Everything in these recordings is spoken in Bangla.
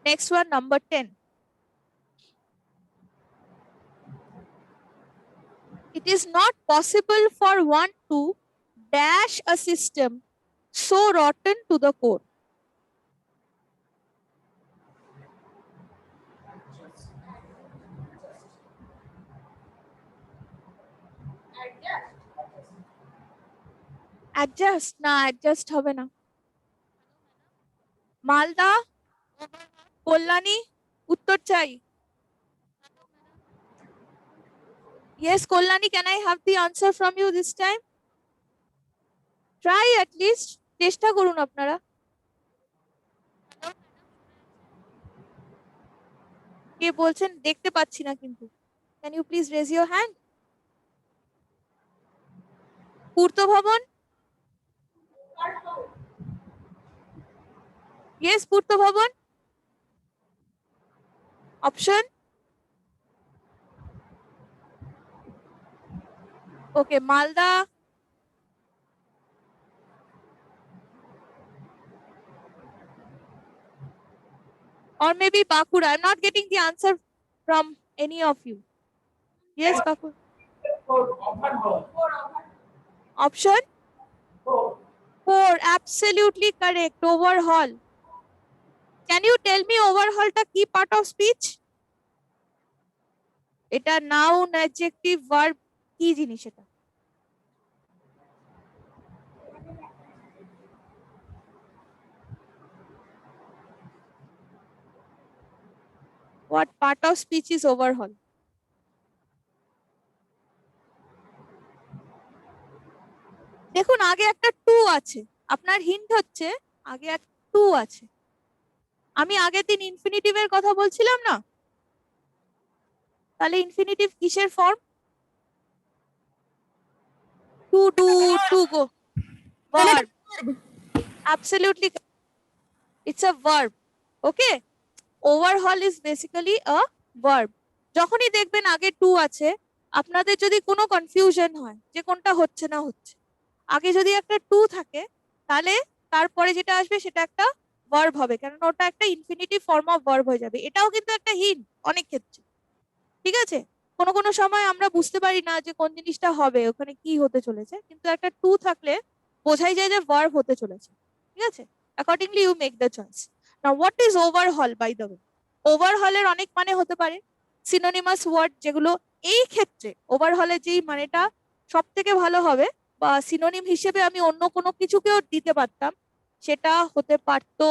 Next one, number 10. It is not possible for one to dash a system so rotten to the core. Adjust না, adjust হবে না। মালদা, কল্যাণী, উত্তর চাই। Yes, Kollani, can I have the answer from you this time? Try at least. চেষ্টা করুন আপনারা। কে বলছেন দেখতে পাচ্ছি না কিন্তু। Can you please raise your hand? পূর্ত ভবন? Yes, পূর্ত ভবন। Option? Okay, Malda. Or maybe Bakura. I'm not getting the answer from any of you. Yes, Bakura. Option? 4. Absolutely correct. Overhaul. Can you tell me overhaul ta ki part of speech? এটা noun, adjective, verb কি জিনিস এটা? What part of speech is overhaul? দেখুন আগে একটা টু আছে, আপনার হিন্ট হচ্ছে আগে একটা টু আছে। আমি আগের দিন ইনফিনিটিভের কথা বলছিলাম না, তাহলে ইনফিনিটিভ কিসের form? To do, to go, verb. Absolutely, it's a verb. Okay, overhaul is basically a verb. যখনই দেখবেন আগে টু আছে, আপনাদের যদি কোনো কনফিউশন হয় যে কোনটা হচ্ছে না হচ্ছে, আগে যদি একটা টু থাকে তাহলে তারপরে যেটা আসবে সেটা একটা ভার্ব হবে, কারণ ওটা একটা ইনফিনিটিভ ফর্ম অফ ভার্ব হয়ে যাবে। এটাও কিন্তু একটা হিন্ট অনেক ক্ষেত্রে, ঠিক আছে? কোনো সময় আমরা বুঝতে পারি না যে কোন জিনিসটা হবে, ওখানে কি হতে চলেছে, কিন্তু একটা টু থাকলে বোঝাই যায় যে ভার্ব হতে চলেছে, ঠিক আছে? Accordingly you make the choice. Now what is overhaul by the way? ওভারহলের অনেক মানে হতে পারে, সিনোনিমাস ওয়ার্ড, যেগুলো এই ক্ষেত্রে ওভারহলের যেই মানেটা সব থেকে ভালো হবে বা সিনোনিম হিসেবে আমি অন্য কোনো কিছুকেও দিতে পারতাম, সেটা হতে পারতো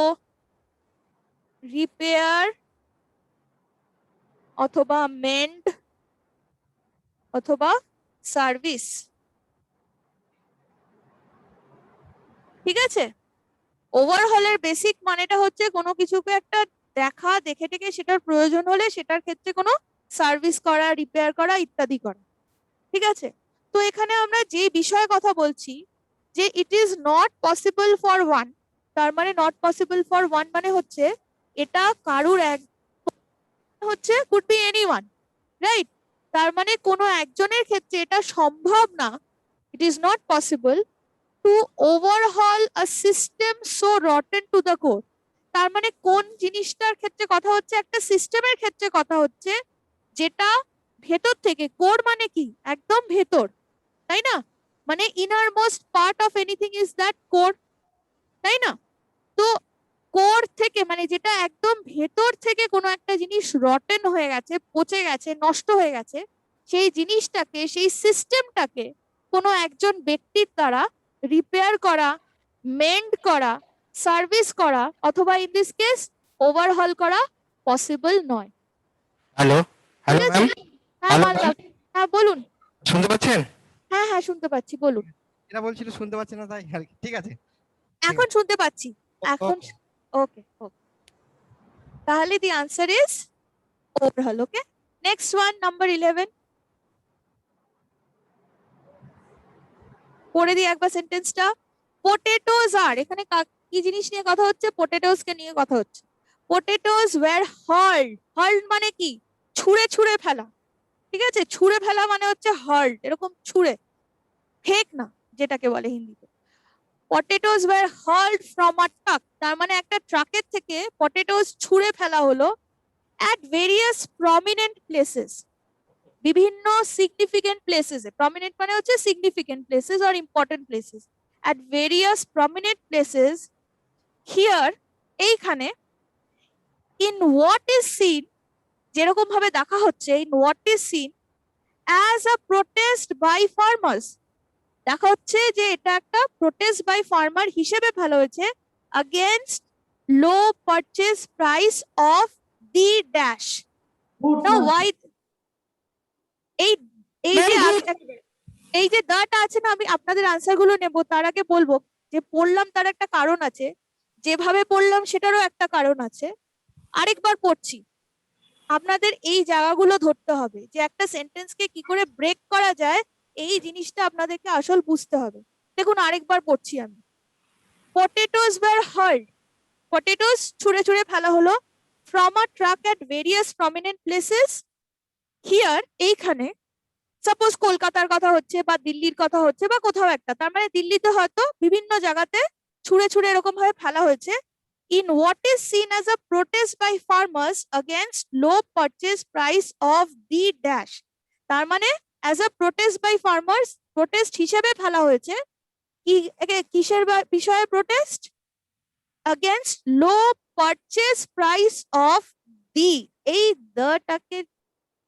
রিপেয়ার অথবা মেন্ড অথবা সার্ভিস, ঠিক আছে? ওভারহলের বেসিক মানেটা হচ্ছে কোনো কিছুকে একটা দেখা, দেখে টেকে সেটার প্রয়োজন হলে সেটার ক্ষেত্রে কোনো সার্ভিস করা, রিপেয়ার করা ইত্যাদি করা, ঠিক আছে? তো এখানে আমরা যে বিষয়ে কথা বলছি যে ইট is not possible for one, তার মানে নট পসিবল ফর ওয়ান মানে হচ্ছে এটা কারুর এক হচ্ছে, কুড বি এনিওয়ান, রাইট? তার মানে কোনো একজনের ক্ষেত্রে এটা সম্ভব না, ইট is not possible to overhaul a system so rotten to the core. তার মানে কোন জিনিসটার ক্ষেত্রে কথা হচ্ছে? একটা সিস্টেমের ক্ষেত্রে কথা হচ্ছে যেটা ভেতর থেকে, কোর মানে কি একদম ভেতর, তাই না? মানে inner most part of anything is that core, তাই না? তো কোর থেকে মানে যেটা একদম ভেতর থেকে কোনো একটা জিনিস রটেন হয়ে গেছে, পচে গেছে, নষ্ট হয়ে গেছে, সেই জিনিসটাকে, সেই সিস্টেমটাকে কোনো একজন ব্যক্তির দ্বারা রিপেয়ার করা, মেন্ড করা, সার্ভিস করা অথবা ইন দিস কেস ওভারহল করা পসিবল নয়। Hello hello ma'am. হ্যাঁ মালদা, হ্যাঁ বলুন। শুনতে পাচ্ছেন? হ্যাঁ হ্যাঁ শুনতে পাচ্ছি, বলুন। এটা বলছিল শুনতে পাচ্ছেন না তাই আর কি। ঠিক আছে, এখন শুনতে পাচ্ছি, এখন ওকে ওকে। তাহলে the answer is overhaul. Okay, next one, number 11. পড়ে দিই একবার সেন্টেন্সটা। পোটেটোস আর, এখানে কি জিনিস নিয়ে কথা হচ্ছে? পোটেটোস কে নিয়ে কথা হচ্ছে। পোটেটোস ওয়্যার হার্লড। হার্লড মানে কি? ছুঁড়ে ছুঁড়ে ফেলা, ঠিক আছে? ছুঁড়ে ফেলা মানে হচ্ছে হার্লড, এরকম ছুঁড়ে, ফেক না যেটাকে বলে হিন্দিতে। Potatoes were hurled from a truck, তার মানে একটা ট্রাকের থেকে পটেটোস ছুঁড়ে ফেলা হলো at various prominent places, বিভিন্ন significant places এ, prominent মানে হচ্ছে significant places or important places, at various prominent places here, এইখানে, in what is seen, যেরকম ভাবে দেখা হচ্ছে, in what is seen as a protest by farmers, দেখা হচ্ছে যে এটা একটা প্রোটেস্ট বাই ফার্মার হিসেবে ফেলা হয়েছে against low purchase price of the dash. Now why এই এই যে এই যে দাটা আছে না, আমি আপনাদের আনসার গুলো নেবো, তার আগে বলবো যে পড়লাম তার একটা কারণ আছে, যেভাবে পড়লাম সেটারও একটা কারণ আছে। আরেকবার পড়ছি, আপনাদের এই জায়গাগুলো ধরতে হবে যে একটা সেন্টেন্সকে কি করে ব্রেক করা যায়, এই জিনিসটা আপনাদেরকে আসল বুঝতে হবে। দেখুন আরেকবার পড়ছি আমি, পটেটোস ওয়্যার হার্লড, পটেটোস ছুঁড়ে ছুঁড়ে ফেলা হলো from a truck at various prominent places here, এইখানে, সাপোজ কলকাতার কথা হচ্ছে বা দিল্লির কথা হচ্ছে বা কোথাও একটা, তার মানে দিল্লিতে হয়তো বিভিন্ন জায়গাতে ছুঁড়ে ছুঁড়ে এরকম ভাবে ফেলা হয়েছে in what is seen as a protest by farmers against low purchase price of the dash, তার মানে as a protest by farmers, protest হিসেবে ফেলা হয়েছে কি, কিসের বিষয়ে protest, against low purchase price of the, এই দটাকে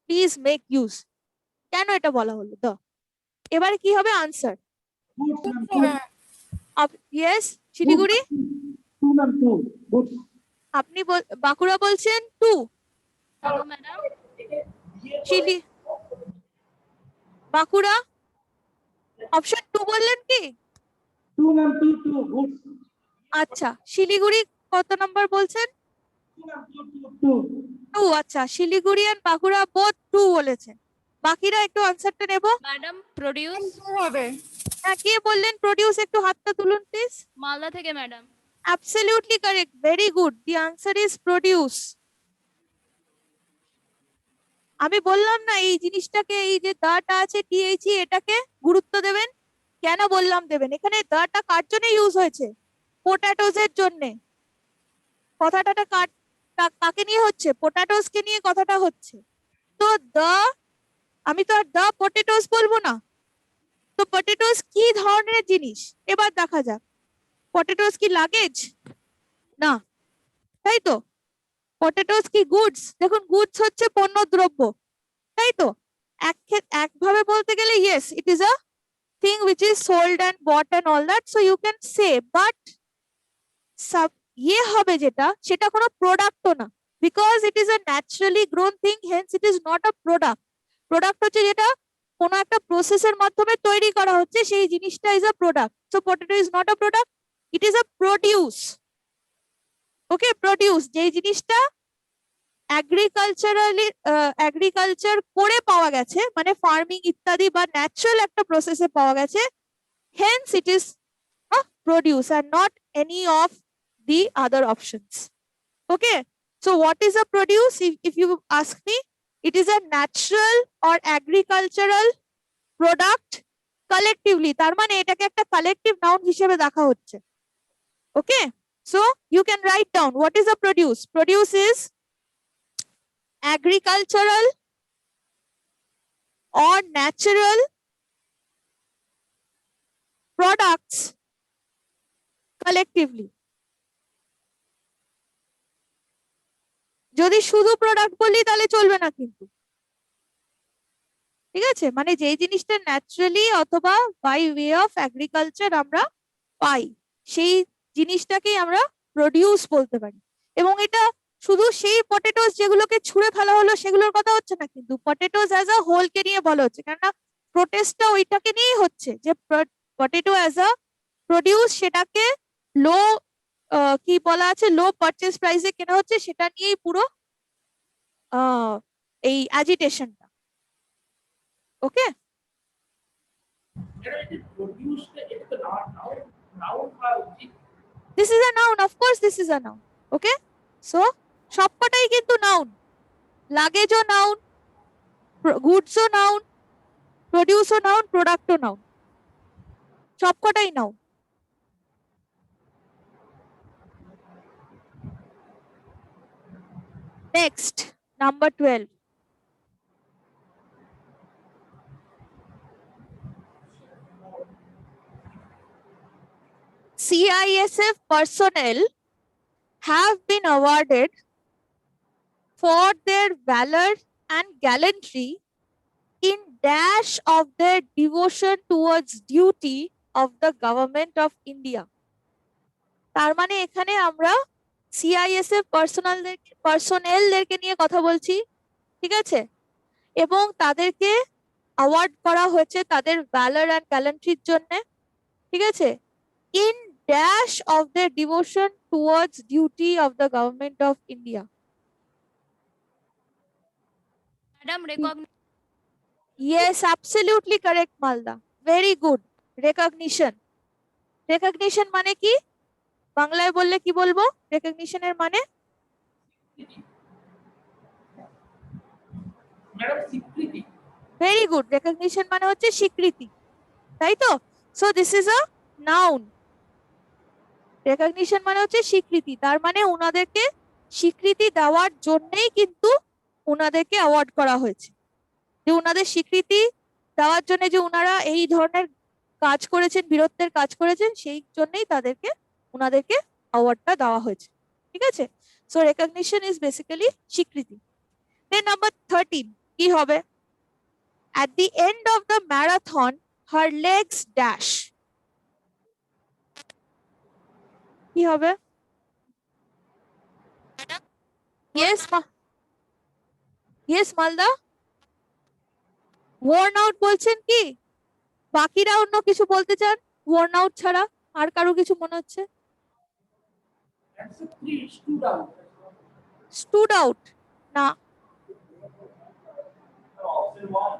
প্লিজ মেক ইউজ, কেন এটা বলা হলো দ, এবারে কি হবে আনসার, ইয়েস শিলিগুড়ি, আপনি বাঁকুড়া বলছেন টু, শিলি বাঁকুড়া অপশন টু বললেন কি, আচ্ছা শিলিগুড়ি কত নাম্বার বলছেন, টু, আচ্ছা শিলিগুড়ি আর বাঁকুড়া বোথ টু বলেছেন, বাকিরা একটু আনসারটা নেব। ম্যাডাম প্রোডিউস হবে। হ্যাঁ কে বললেন প্রোডিউস, একটু হাতটা তুলুন প্লিজ। মালদা থেকে madam. Absolutely correct. Very good. The answer is produce. আমি বললাম না এই জিনিসটাকে, এই যে দাটা আছে টিএইচই, এটাকে গুরুত্ব দেবেন। কেন বললাম দেবেন, এখানে দাটা কার জন্য ইউজ হয়েছে, পোটাটোজ এর জন্য। কথাটা কাকে নিয়ে হচ্ছে, পোটাটোজ কে নিয়ে কথাটা হচ্ছে। তো আমি তো আর দা পটেটোস বলবো না। তো পটেটোস কি ধরনের জিনিস এবার দেখা যাক, পটেটোস কি লাগেজ, না তাই তো, পটেটোস কি গুডস, দেখুন গুডস হচ্ছে পণ্য দ্রব্য, তাই তো, একভাবে বলতে গেলে yes it is a thing which is sold and bought and all that, so you can say, but ইয়ে হবে যেটা, সেটা কোনো প্রোডাক্টও না, because it is a naturally grown thing, hence it is not a product. Product হচ্ছে যেটা কোনো একটা প্রসেসের মাধ্যমে তৈরি করা হচ্ছে, সেই জিনিসটা is a product. So potato is not a product, it is a produce. Okay, produce যেই জিনিসটা এগ্রিকালচার করে পাওয়া গেছে, মানে ফার্মিং ইত্যাদি বা ন্যাচারাল একটা প্রসেসে পাওয়া গেছে, hence it is a produce and not any of the other options. Okay, so what is a produce, if you ask me, it is a natural or agricultural product collectively, তার মানে এটাকে একটা কালেকটিভ নাউন হিসেবে দেখা হচ্ছে। ওকে, so you can write down what is a produce. Produce is agricultural or natural products collectively. যদি শুধু প্রোডাক্ট বলি তাহলে চলবে না কিন্তু, ঠিক আছে, মানে যেই জিনিসটা ন্যাচারালি অথবা বাই ওয়ে অফ এগ্রিকালচার আমরা পাই, সেই জিনিসটাকেই আমরা প্রডিউস বলতে পারি। এবং এটা শুধু সেই পটেটোস যেগুলোকে ছুঁড়ে ফেলা হলো সেগুলোর কথা হচ্ছে না, কিন্তু পটেটোস অ্যাজ আ হোল কে নিয়ে বলা হচ্ছে, কেননা প্রোটেস্টটা ওইটাকে নিয়েই হচ্ছে, যে পটেটো অ্যাজ আ প্রডিউস, সেটাকে লো কি বলা আছে, লো পারচেজ প্রাইসে কেনা হচ্ছে, সেটা নিয়েই পুরো এই অ্যাজিটেশনটা। ওকে, this is a noun, of course this is a noun. Okay, so সবকটাই কিন্তু নাউন, লাগেজও নাউন, গুডসও নাউন, প্রডিউসও নাউন, প্রোডাক্টও নাউন, সবকটাই noun. Next, number 12. CISF personnel have been awarded for their valor and gallantry in dash of their devotion towards duty of the government of India. তার মানে এখানে আমরা সিআইএসএফ পার্সোনেলদেরকে নিয়ে কথা বলছি, ঠিক আছে, এবং তাদেরকে অ্যাওয়ার্ড করা হয়েছে তাদের ভ্যালর অ্যান্ড গ্যালান্ট্রির জন্য, ঠিক আছে, in dash of the devotion towards duty of the government of India. Madam recognition. Yes, absolutely correct, Malda. Very good. Recognition. Recognition মানে কি? বাংলায় বললে কি বলবো? Recognition এর মানে? ম্যাডাম স্বীকৃতি। Very good. Recognition মানে হচ্ছে স্বীকৃতি, তাই তো? So this is a noun. Recognition মানে হচ্ছে স্বীকৃতি, তার মানে উনাদেরকে স্বীকৃতি দেওয়ার জন্যই কিন্তু উনাদেরকে অ্যাওয়ার্ড করা হয়েছে, যে উনাদের স্বীকৃতি দেওয়ার জন্য যে উনারা এই ধরনের কাজ করেছেন, বীরত্বের কাজ করেছেন, সেই জন্যই উনাদেরকে অ্যাওয়ার্ডটা দেওয়া হয়েছে, ঠিক আছে? সো রেকগনিশন ইজ বেসিক্যালি স্বীকৃতি। দেন নাম্বার 13 কি হবে? At the end of the marathon, her legs dash. কি হবে? Yes, yes, Malda. Worn out বলছেন কি? বাকিরা অন্য কিছু বলতে চান worn out ছাড়া? আর কারো কিছু মনে হচ্ছে? Stood out. Stood out না, অপশন 1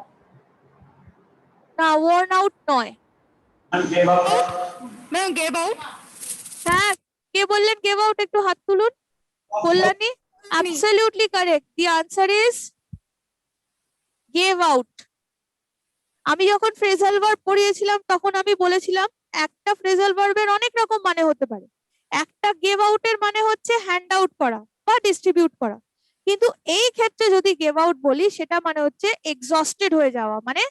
না worn out নয়। Gave up. Ma'am gave out. হ্যাঁ, কে বললেন গেভ আউট? একটু হাত তুলুন। Kalyani? Absolutely correct. The answer is gave out. আমি যখন ফ্রেজাল ভার্ব পড়িয়েছিলাম তখন আমি বলেছিলাম একটা ফ্রেজাল ভার্বের অনেক রকম মানে হতে পারে। একটা গেভ আউটের মানে হচ্ছে হ্যান্ড আউট করা বা ডিস্ট্রিবিউট করা, কিন্তু এই ক্ষেত্রে যদি গেভ আউট বলি সেটা মানে হচ্ছে এক্সস্টেড হয়ে যাওয়া। মানে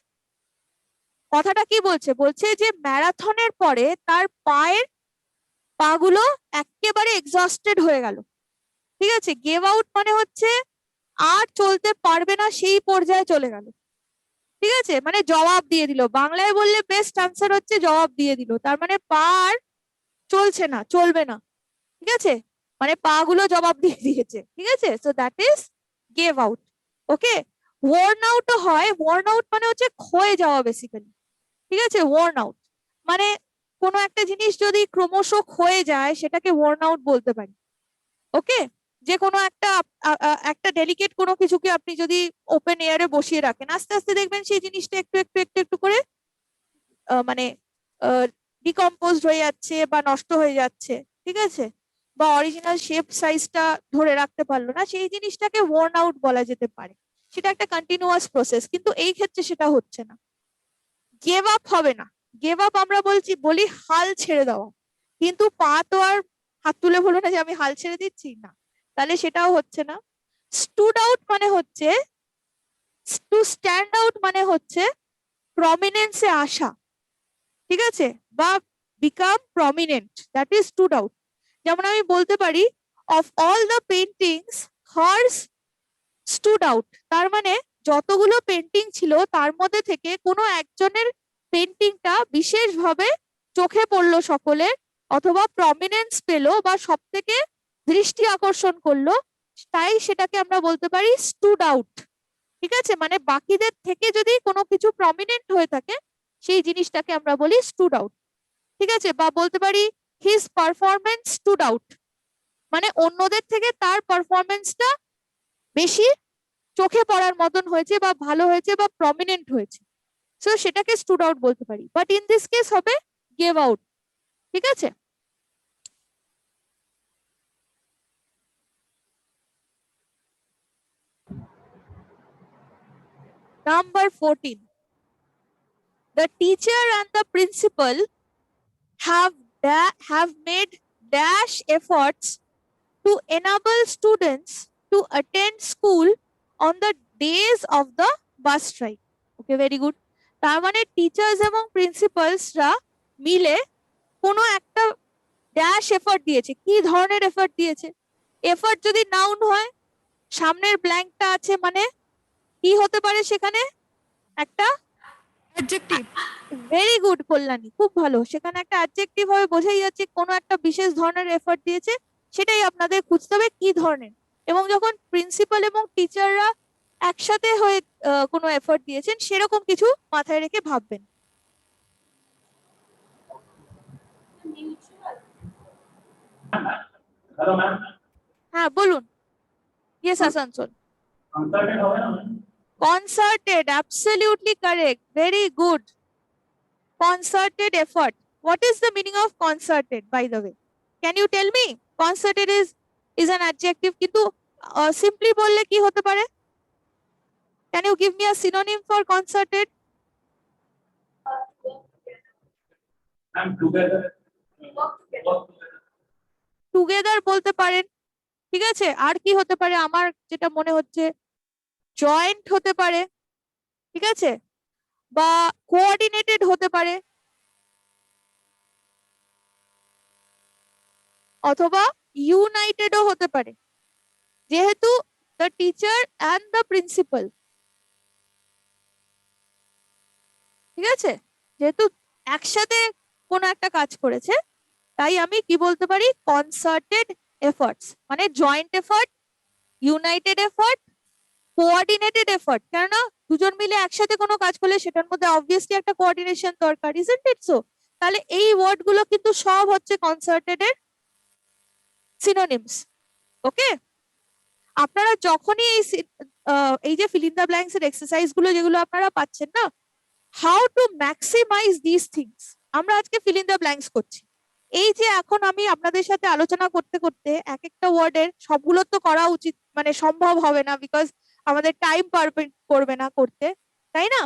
কথাটা কি বলছে? বলছে যে ম্যারাথনের পরে তার পাগুলো একেবারে এক্সস্টেড হয়ে গেল, ঠিক আছে? গেভ আউট মানে হচ্ছে আর চলতে পারবে না, সেই পর্যায়ে চলে গেল, ঠিক আছে, মানে জবাব দিয়ে দিল। বাংলায় বললে বেস্ট আনসার হচ্ছে জবাব দিয়ে দিল, তার মানে পা আর চলছে না, চলবে না, ঠিক আছে, মানে পা গুলো জবাব দিয়ে দিয়েছে, ঠিক আছে? So that is gave out. Okay, worn আউটও হয়। ওয়ার্ন আউট মানে হচ্ছে ক্ষয়ে যাওয়া বেসিক্যালি, ঠিক আছে? ওয়ার্ন আউট মানে কোনো একটা জিনিস যদি ক্রমশ ক্ষয়ে যায় সেটাকে ওয়ার্ন আউট বলতে পারি। ওকে, যে কোনো একটা ডেলিকেট কোনো কিছুকে আপনি যদি ওপেন এয়ারে বসিয়ে রাখেন, আস্তে আস্তে দেখবেন সেই জিনিসটা একটু একটু একটু একটু করে মানে ডিকম্পোজড হয়ে যাচ্ছে বা নষ্ট হয়ে যাচ্ছে, ঠিক আছে, বা অরিজিনাল শেপ সাইজটা ধরে রাখতে পারলো না, সেই জিনিসটাকে ওয়ার্ন আউট বলা যেতে পারে। সেটা একটা কন্টিনিউয়াস প্রসেস, কিন্তু এই ক্ষেত্রে সেটা হচ্ছে না। গেভ আপ হবে না। গেভ আপ আমরা বলি হাল ছেড়ে দেওয়া, কিন্তু পা তো আর হাত তুলে বলো না যে আমি হাল ছেড়ে দিচ্ছি, না, তাহলে সেটাও হচ্ছে না। স্টুড আউট মানে হচ্ছে, টু স্ট্যান্ড আউট মানে হচ্ছে প্রমিনেন্সে আসা, ঠিক আছে, বা become prominent, that is stood out. যেমন আমি বলতে পারি of all the paintings hers stood out, তার মানে যতগুলো পেন্টিং ছিল তার মধ্যে থেকে কোনো একজনের পেন্টিংটা বিশেষভাবে চোখে পড়লো সকলের, অথবা প্রমিনেন্স পেলো বা সব থেকে দৃষ্টি আকর্ষণ করলো, তাই সেটাকে আমরা বলতে পারি স্টুড আউট, ঠিক আছে? মানে বাকিদের থেকে যদি কোনো কিছু প্রমিনেন্ট হয়ে থাকে সেই জিনিসটাকে আমরা বলি স্টুড আউট, ঠিক আছে? বা বলতে পারি হিজ পারফরমেন্স স্টুড আউট, মানে অন্যদের থেকে তার পারফরমেন্সটা বেশি চোখে পড়ার মতন হয়েছে বা ভালো হয়েছে বা প্রমিনেন্ট হয়েছে, সো সেটাকে স্টুড আউট বলতে পারি। বাট ইন দিস কেস হবে গেভ আউট, ঠিক আছে? Number 14. The teacher and the principal have made dash efforts to enable students to attend school on the days of the bus strike. Okay, very good. তার মানে টিচার্স এবং প্রিন্সিপালসরা মিলে কোনো একটা ড্যাশ এফর্ট দিয়েছে। কি ধরনের এফর্ট দিয়েছে? এফর্ট যদি নাউন হয়, সামনের ব্ল্যাঙ্কটা আছে মানে কি হতে পারে সেখানে? একটা অ্যাডজেক্টিভ। ভেরি গুড কল্যাণী, খুব ভালো। সেখানে একটা অ্যাডজেক্টিভ হবে, বোঝাই যাচ্ছে কোনো একটা বিশেষ ধরনের এফর্ট দিয়েছে, সেটাই আপনাদের খুঁজতে হবে কি ধরনের। এবং যখন প্রিন্সিপাল এবং টিচাররা একসাথে হয়ে কোনো এফর্ট দিয়েছেন, সেরকম কিছু মাথায় রেখে ভাববেন। Hello, ma'am. হ্যাঁ বলুন। ইয়েস আসানসোল। Consultant হবে না ma'am? Concerted, absolutely correct. Very good. Concerted effort. What is the meaning of concerted, by the way? Can you tell me? Concerted is an adjective, কিন্তু simply বললে কি হতে পারে? Can you give me a synonym for concerted? Ma'am, together. Work together. Together বলতে পারেন, ঠিক আছে? আর কি হতে পারে? আমার যেটা মনে হচ্ছে জয়েন্ট হতে পারে, ঠিক আছে, বা কোঅর্ডিনেটেড হতে পারে, অথবা ইউনাইটেডও হতে পারে, যেহেতু the teacher and the principal, ঠিক আছে, যেহেতু একসাথে কোনো একটা কাজ করেছে, তাই আমি কি বলতে পারি? কনসার্টেড এফর্টস, মানে joint effort, United effort, coordinated effort. কেননা দুজন মিলে একসাথে কোনো কাজ করলে সেটার মধ্যে অবভিয়াসলি একটা কোঅর্ডিনেশন দরকার, ইজন্ট ইট সো? তাহলে এই ওয়ার্ড গুলো কিন্তু সব হচ্ছে কনসার্টেড এর সিনোনিমস। ওকে, আপনারা যখনই এই যে ফিল ইন দ্য ব্ল্যাঙ্কস এর এক্সারসাইজ গুলো যেগুলো আপনারা পাচ্ছেন না, how to maximize this things, আমরা আজকে ফিল ইন দ্য ব্ল্যাঙ্কস করছি। এই যে এখন আমি আপনাদের সাথে আলোচনা করতে করতে এক একটা ওয়ার্ডের সবগুলো তো করা উচিত, মানে সম্ভব হবে না, বিকজ আমাদের টাইম পারমিট করবে না করতে, তাই না?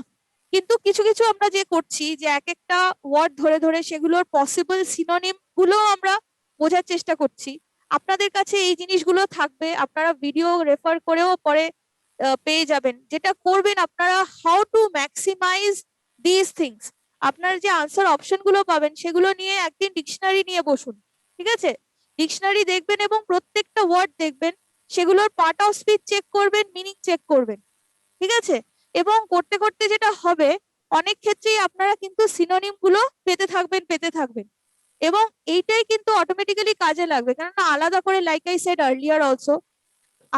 কিন্তু কিছু কিছু আমরা যে করছি, যে এক একটা ওয়ার্ড ধরে ধরে সেগুলোর পসিবল সিনোনিম গুলো আমরা বোঝার চেষ্টা করছি। আপনাদের কাছে এই জিনিসগুলো থাকবে, আপনারা ভিডিও রেফার করেও পরে পেয়ে যাবেন। যেটা করবেন আপনারা, how to maximize this things, আপনার যে আনসার অপশন গুলো পাবেন সেগুলো নিয়ে একদিন ডিকশনারি নিয়ে বসুন, ঠিক আছে? ডিকশনারি দেখবেন এবং প্রত্যেকটা ওয়ার্ড দেখবেন, সেগুলোর পার্ট অফ স্পিচ চেক করবেন, মিনিং চেক করবেন, ঠিক আছে? এবং করতে করতে যেটা হবে, অনেক ক্ষেত্রেই আপনারা কিন্তু সিনোনিম গুলো পেতে থাকবেন, এবং এইটাই কিন্তু অটোমেটিক্যালি কাজে লাগবে। কেননা আলাদা করে, like I said earlier also,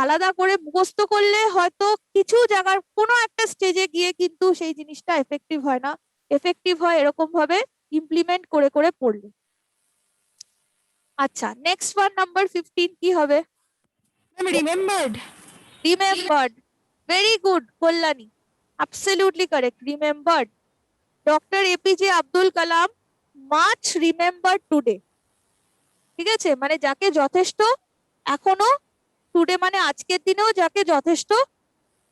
আলাদা করে মুখস্থ করলে হয়তো কিছু জায়গার কোনো একটা স্টেজে গিয়ে কিন্তু সেই জিনিসটা এফেক্টিভ হয় না, এফেক্টিভ হয় এরকম ভাবে ইমপ্লিমেন্ট করে করে পড়লে। আচ্ছা, নেক্সট ওয়ান নাম্বার 15 কি হবে? Ma'am remembered. Remembered, very good Kalyani, absolutely correct, remembered. Doctor APJ Abdul Kalam much remembered today, ঠিক আছে, মানে যাকে যথেষ্ট এখনো, টুডে মানে আজকের দিনেও যাকে যথেষ্ট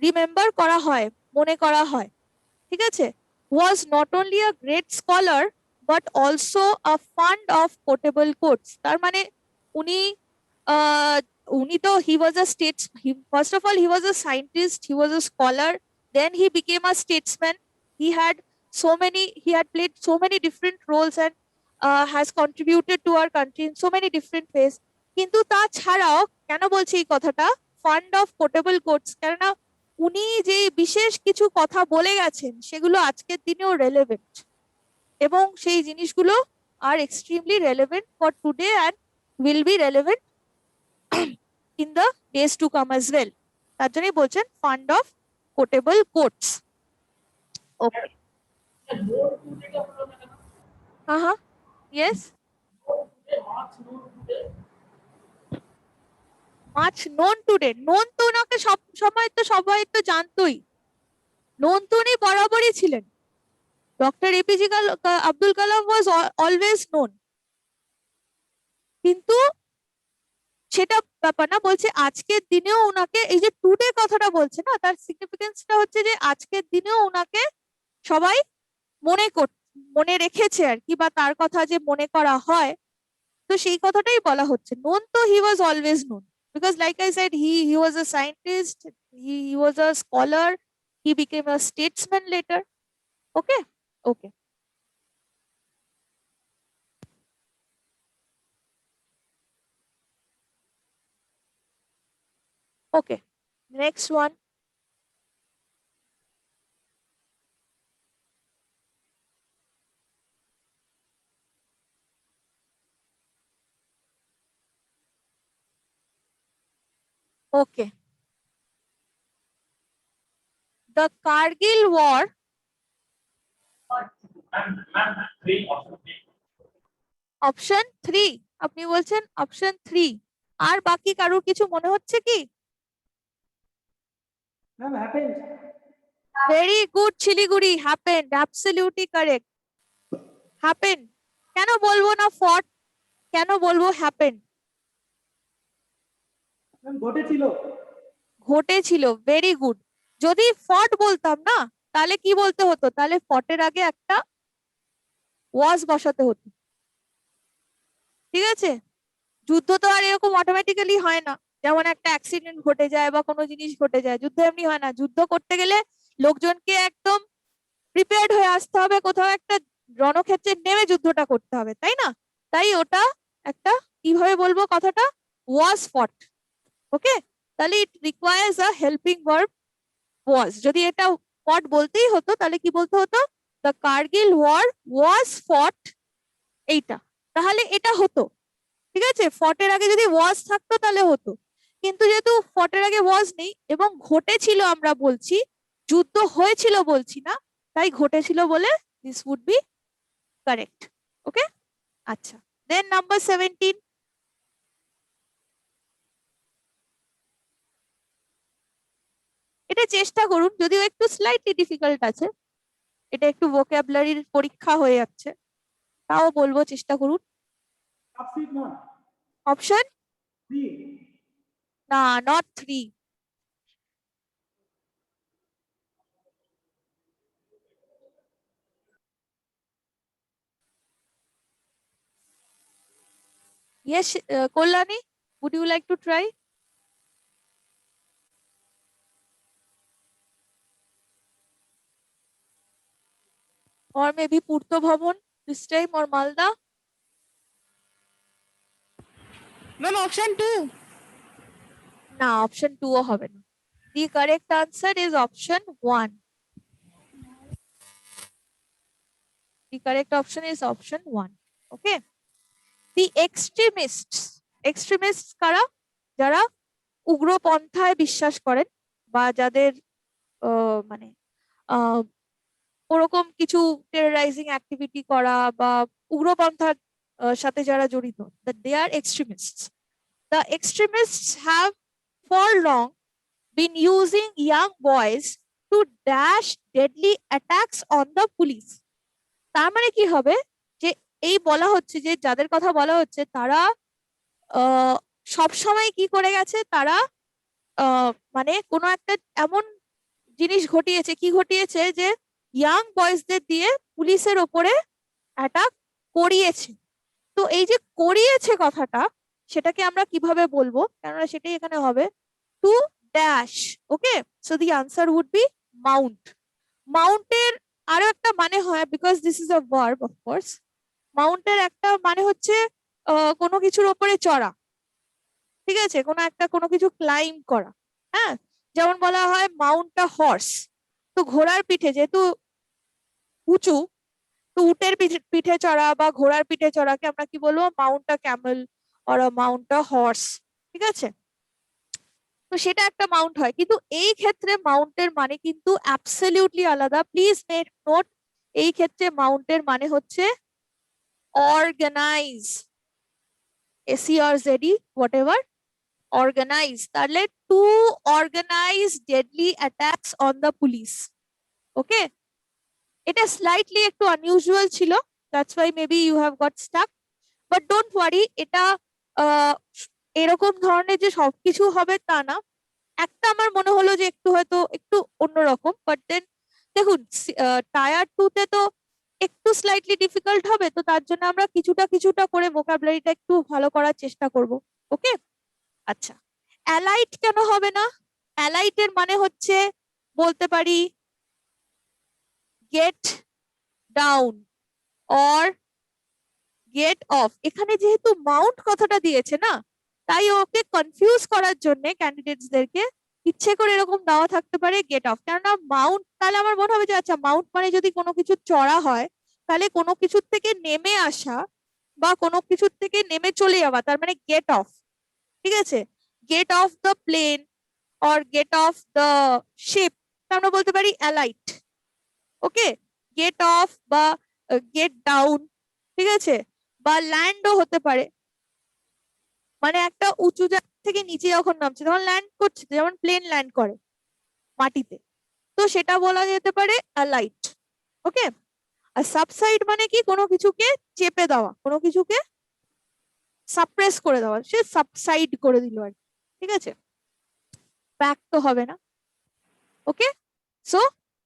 রিমেম্বার করা হয়, মনে করা হয়, ঠিক আছে। Was not only a great scholar but also a fund of quotable quotes. তার মানে উনি উনি তো he was a first of all he was a scientist, he was a scholar, then he became a statesman, he had played so many different roles and has contributed to our country in so many different ways. কিন্তু তাছাড়াও কেন বলছি এই কথাটা, ফান্ড অফ কোটেবল কোটস, কেননা উনি যে বিশেষ কিছু কথা বলে গেছেন সেগুলো আজকের দিনেও রেলেভেন্ট, এবং সেই জিনিসগুলো আর extremely relevant for today and will be relevant in the days to come as well. তার জন্যই বলছেন fund of quotable quotes. Okay, হ্যাঁ, yes, much known today. Known তো ওনাকে সব সময় তো সবাই তো জানতোই, নোন তো উনি বরাবরই ছিলেন। ডক্টর এপিজে আব্দুল কালাম ওয়াজ অলওয়েজ নোন, কিন্তু সেটা ব্যাপার না, বলছে আজকের দিনেও উনাকে, এই যে টুডে কথাটা বলছে না, তার সিগনিফিকেন্সটা হচ্ছে যে আজকের দিনেও উনাকে সবাই মনে রেখেছে আর কি, বা তার কথা যে মনে করা হয়, তো সেই কথাটাই বলা হচ্ছে। নোন তো he was always known, because like I said, he was a scientist, he was a scholar, he became a statesman later. Okay. Okay. Okay. Next one. Okay. The Kargil War. Ma'am, three, option three. Option 3 আপনি বলছেন অপশন 3 আর বাকি কারোর কিছু মনে হচ্ছে কি? Ma'am, happened. Very good Siliguri, happened, absolutely correct. Happened কেন বলবো না ফট, কেন বলবো হ্যাপেন্ড? Ma'am, ঘটেছিল। ঘটেছিল, ভেরি গুড। যদি ফট বলতাম না তাহলে কি বলতে হতো? তাহলে ফটের আগে একটা ওয়াজ বসাতে হতো। ঠিক আছে, যুদ্ধ তো আর এরকম অটোমেটিক্যালি হয় না, যেমন একটা অ্যাক্সিডেন্ট ঘটে যায় বা কোনো জিনিস ঘটে যায়, যুদ্ধ এমনি হয় না। যুদ্ধ করতে গেলে লোকজনকে একদম প্রিপেয়ার্ড হয়ে আসতে হবে, কোথাও একটা রণক্ষেত্রে নেমে যুদ্ধটা করতে হবে, তাই না? তাই ওটা একটা, কিভাবে বলবো কথাটা, ওয়াজ ফট। ওকে, তাহলে it requires a helping verb was. যদি এটা ফট বলতেই হতো তাহলে কি বলতে হতো? দ্য কার্গিল ওয়ার ওয়াজ ফট, এইটা, তাহলে এটা হতো। ঠিক আছে, ফটের আগে যদি ওয়াজ থাকতো তাহলে হতো, কিন্তু যেহেতু ফটের আগে ওয়াজ নেই এবং ঘটেছিল আমরা বলছি, যুদ্ধ হয়েছিল বলছি না, তাই ঘটেছিল বলে দিস উড বি কারেক্ট। ওকে, আচ্ছা, দেন নাম্বার 17। এটা চেষ্টা করুন, যদিও একটু স্লাইটলি ডিফিকাল্ট আছে, এটা একটু ভোকাবুলারির পরীক্ষা হয়ে যাচ্ছে, তাও বলবো চেষ্টা করুন। Upseat, ma'am. Option Three. না, not 3। Yes, Kolani, would you like to try? Or maybe Purto Bhavan this time, or Malda? Ma'am, option 2. না, অপশন 2 ও হবে না। The correct answer is option 1. The correct option is option 1. Okay. The extremists. Extremists কারা? যারা উগ্রপন্থায় বিশ্বাস করেন বা যাদের মানে ওরকম কিছু টেররাইজিং অ্যাক্টিভিটি করা বা উগ্রপন্থার সাথে যারা জড়িত, that they are extremists. The extremists have for long been using young boys to dash deadly attacks on the police. তার মানে কি হবে, যে এই বলা হচ্ছে যে যাদের কথা বলা হচ্ছে তারা সব সময় কি করে গেছে, তারা মানে কোনো একটা এমন জিনিস ঘটিয়েছে, কি ঘটিয়েছে, যে ইয়াং বয়েজদের দিয়ে পুলিশের ওপরে অ্যাটাক করিয়েছে। তো এই যে করিয়েছে কথাটা, সেটাকে আমরা কিভাবে বলবো, কেননা সেটাই এখানে হবে, to dash. Okay, so the answer would be mount. মাউন্টের আরো একটা মানে হয়, because this is a verb of course, মাউন্টের একটা মানে হচ্ছে কোনো কিছুর ওপরে চড়া। ঠিক আছে, কোনো কিছু ক্লাইম করা। হ্যাঁ, যেমন বলা হয় মাউন্ট আ হর্স, তো ঘোড়ার পিঠে যেহেতু উঁচু, তো উটের পিঠে চড়া বা ঘোড়ার পিঠে চড়াকে আমরা কি বলবো, Mount a Camel or Mount a horse. ঠিক আছে, তো সেটা একটা মাউন্ট হয়, কিন্তু এই ক্ষেত্রে মাউন্টের মানে কিন্তু অ্যাবসলিউটলি আলাদা। প্লিজ মেক নোট, এই ক্ষেত্রে মাউন্টের মানে হচ্ছে organise, SERZE, whatever, organise. তাহলে to organise deadly attacks on the police. Okay, এটা স্লাইটলি একটু আনইউজুয়াল ছিল, that's why maybe you have got stuck, but don't worry, এটা এরকম ধরনের যে সবকিছু হবে তা না। একটা আমার মনে হলো যে একটু হয়তো একটু অন্যরকম, বাট দেন দেখুন টায়ার 2 তে তো একটু স্লাইটলি ডিফিকাল্ট হবে, তো তার জন্য আমরা কিছুটা কিছুটা করে ভোকাবুলারিটা একটু ভালো করার চেষ্টা করব। ওকে, আচ্ছা, অ্যালাইট কেন হবে না? অ্যালাইটের মানে হচ্ছে বলতে পারি get down or get off. এখানে যেহেতু মাউন্ট কথাটা দিয়েছে না, তাই ওকে কনফিউজ করার জন্য ক্যান্ডিডেটসদেরকে ইচ্ছে করে এরকম দেওয়া থাকতে পারে গেট অফ। কেননা মাউন্ট, তাহলে আমার মনে হবে যে আচ্ছা মাউন্ট মানে যদি কোনো কিছু চড়া হয়, তাহলে কোনো কিছুর থেকে নেমে আসা বা কোনো কিছুর থেকে নেমে চলে যাওয়া, তার মানে গেট অফ। ঠিক আছে, get off the plane or get off the ship, আমরা বলতে পারি অ্যালাইট। ওকে, গেট অফ বা গেট ডাউন, ঠিক আছে, বা ল্যান্ডও হতে পারে, মানে একটা উঁচু জায়গা থেকে নিচে যখন নামছে তখন ল্যান্ড করছে, যেমন প্লেন ল্যান্ড করে মাটিতে, তো সেটা বলা যেতে পারে অ্যালাইট। ওকে, আর সাবসাইড মানে কি কোনো কিছুকে চেপে দেওয়া, কোনো কিছুকে সাপ্রেস করে দেওয়া, সে সাবসাইড করে দিল আর কি। ঠিক আছে, ব্যাক তো হবে না। Okay, so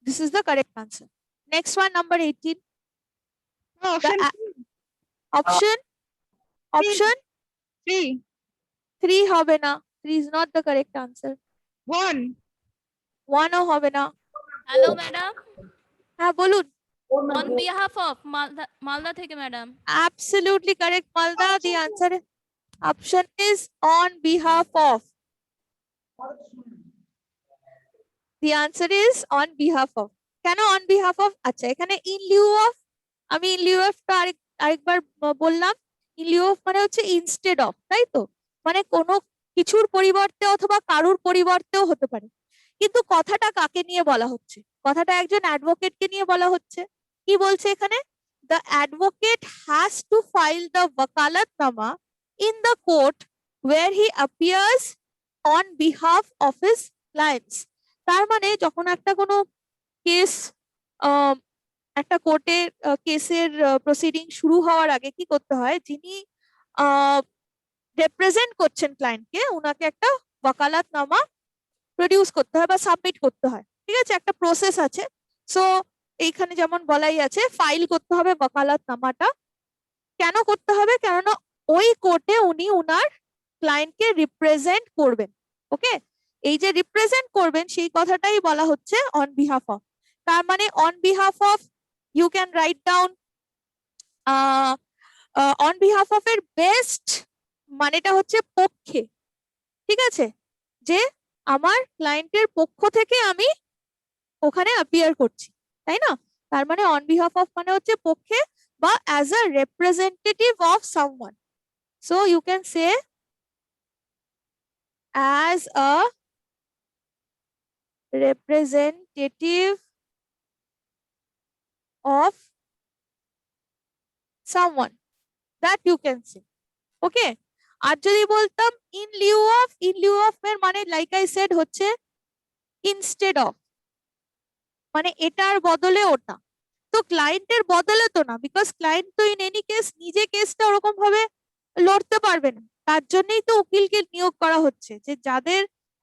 this is the correct answer. Next one, number 18। Option option option 3. 3 হবে না, 3 is not the correct answer। 1. 1 ও হবে না। হ্যালো ম্যাডাম, হ্যাঁ বলুন। Four on number. Behalf of Malda থেকে madam. Absolutely correct, Malda. The answer option is on behalf of. The answer is on behalf of. কেন on behalf of? আচ্ছা, এখানে in lieu of, আমি in lieu of টা আরেকবার বললাম। in lieu of মানে হচ্ছে instead of, তাই তো? মানে কোনো কিছুর পরিবর্তে অথবা কারুর পরিবর্তেও হতে পারে। কিন্তু কথাটা কাকে নিয়ে বলা হচ্ছে? কথাটা একজন অ্যাডভোকেটকে নিয়ে বলা হচ্ছে। কি বলছে এখানে? The advocate has to file the wakalatnama in the court where he appears on behalf of his clients. তার মানে যখন একটা কোনো কেস, একটা কোর্টে কেসের প্রসিডিং শুরু হওয়ার আগে কি করতে হয়, যিনি রিপ্রেজেন্ট করছেন ক্লায়েন্টকে, উনাকে একটা ওয়াকালাতনামা প্রডিউস করতে হয় বা সাবমিট করতে হয়। ঠিক আছে, একটা প্রসেস আছে। সো এইখানে যেমন বলাই আছে, ফাইল করতে হবে ওয়াকালাতনামাটা। কেন করতে হবে? কেননা ওই কোর্টে উনি উনার ক্লায়েন্টকে রিপ্রেজেন্ট করবেন। ওকে, এই যে রিপ্রেজেন্ট করবেন সেই কথাটাই বলা হচ্ছে অন বিহাফ অফ। তার মানে on behalf of, you can write down on behalf of এর বেস্ট মানেটা হচ্ছে পক্ষে। ঠিক আছে, যে আমার ক্লায়েন্টের পক্ষ থেকে আমি ওখানে অ্যাপিয়ার করছি, তাই না? তার মানে অন বিহাফ অফ মানে হচ্ছে পক্ষে বা as a representative of someone. So you can say as a representative of someone, that you can say. Okay, আর যদি বলতাম in lieu of এর মানে like I said হচ্ছে instead of, মানে এটার বদলে ওটা। তো ক্লায়েন্টের বদলে তো না, বিকজ ক্লায়েন্ট তো ইন এনি কেস নিজে কেসটা ওরকম ভাবে লড়তে পারবে না। তার জন্যই তো উকিলকে নিয়োগ করা হচ্ছে, যে যাদের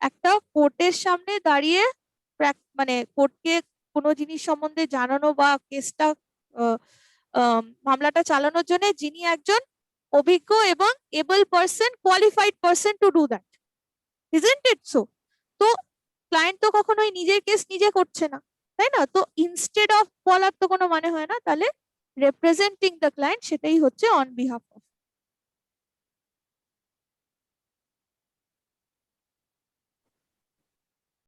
একটা কোর্টের সামনে দাঁড়িয়ে মানে কোর্টকে কোনো জিনিস সম্বন্ধে জানানো বা কেসটা মামলাটা চালানোর জন্য যিনি একজন অভিজ্ঞ এবং able person, qualified person to do that, isn't it so? তো ক্লায়েন্ট তো কখনোই নিজের কেস নিজে করছে না, তাই না? তো ইনস্টেড অফ বলার তো কোনো মানে হয় না, তাহলে রিপ্রেজেন্টিং দ্য ক্লায়েন্ট, সেটাই হচ্ছে অন বিহাফ অফ।